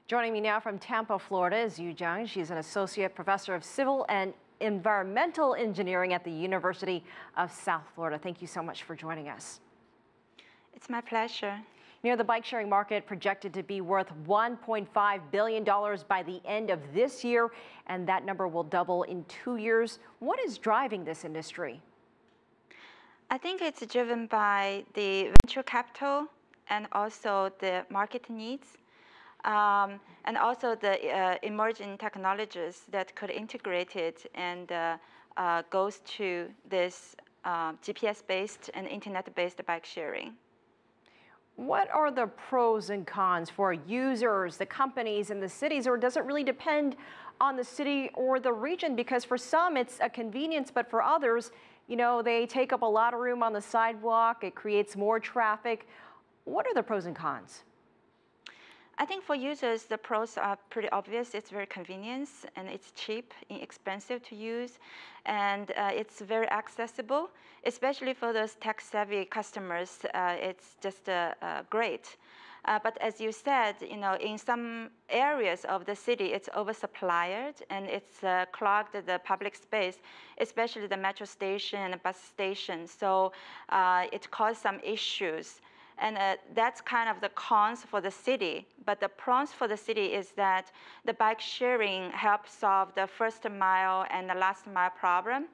Joining me now from Tampa, Florida is Yu Zhang. She's an associate professor of civil and environmental engineering at the University of South Florida. Thank you so much for joining us. It's my pleasure. You know, the bike sharing market projected to be worth $1.5 billion by the end of this year, and that number will double in 2 years. What is driving this industry? I think it's driven by the venture capital and also the market needs. And also the emerging technologies that could integrate it and goes to this GPS-based and internet-based bike sharing. What are the pros and cons for users, the companies, and the cities, or does it really depend on the city or the region? Because for some, it's a convenience, but for others, you know, they take up a lot of room on the sidewalk. It creates more traffic. What are the pros and cons? I think for users, the pros are pretty obvious. It's very convenient, and it's cheap, inexpensive to use, and it's very accessible, especially for those tech-savvy customers. It's just great. But as you said, you know, in some areas of the city, it's oversupplied and it's clogged the public space, especially the metro station and bus station. So it caused some issues. And that's kind of the cons for the city. But the pros for the city is that the bike sharing helps solve the first mile and the last mile problem.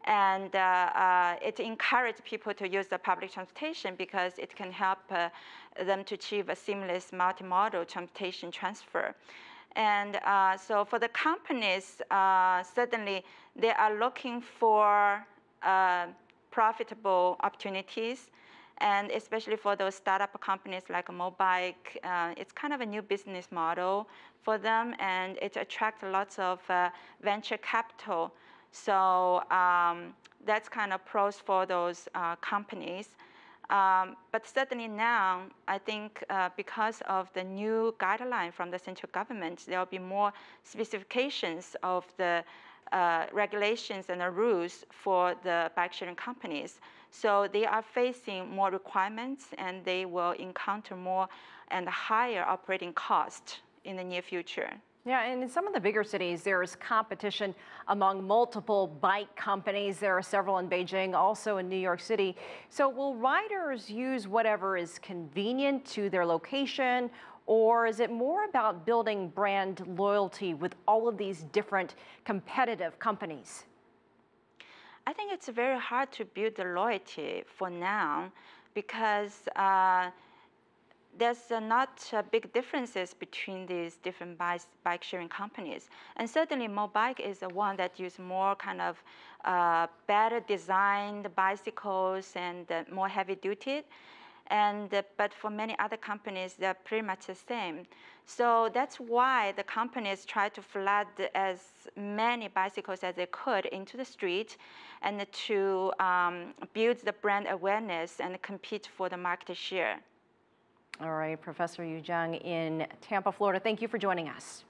And it encourages people to use the public transportation because it can help them to achieve a seamless multimodal transportation transfer. And so for the companies, certainly they are looking for profitable opportunities. And especially for those startup companies like Mobike, it's kind of a new business model for them, and it attracts lots of venture capital. So that's kind of pros for those companies. But certainly now, I think because of the new guideline from the central government, there will be more specifications of the regulations and the rules for the bike sharing companies. So they are facing more requirements, and they will encounter more and higher operating costs in the near future. Yeah, and in some of the bigger cities, there's competition among multiple bike companies. There are several in Beijing, also in New York City. So will riders use whatever is convenient to their location, or is it more about building brand loyalty with all of these different competitive companies? I think it's very hard to build the loyalty for now because there's not big differences between these different bike sharing companies. And certainly Mobike is the one that uses more kind of better designed bicycles and more heavy duty. But for many other companies, they're pretty much the same. So that's why the companies try to flood as many bicycles as they could into the street and to build the brand awareness and compete for the market share. All right, Professor Yu Zhang in Tampa, Florida, thank you for joining us.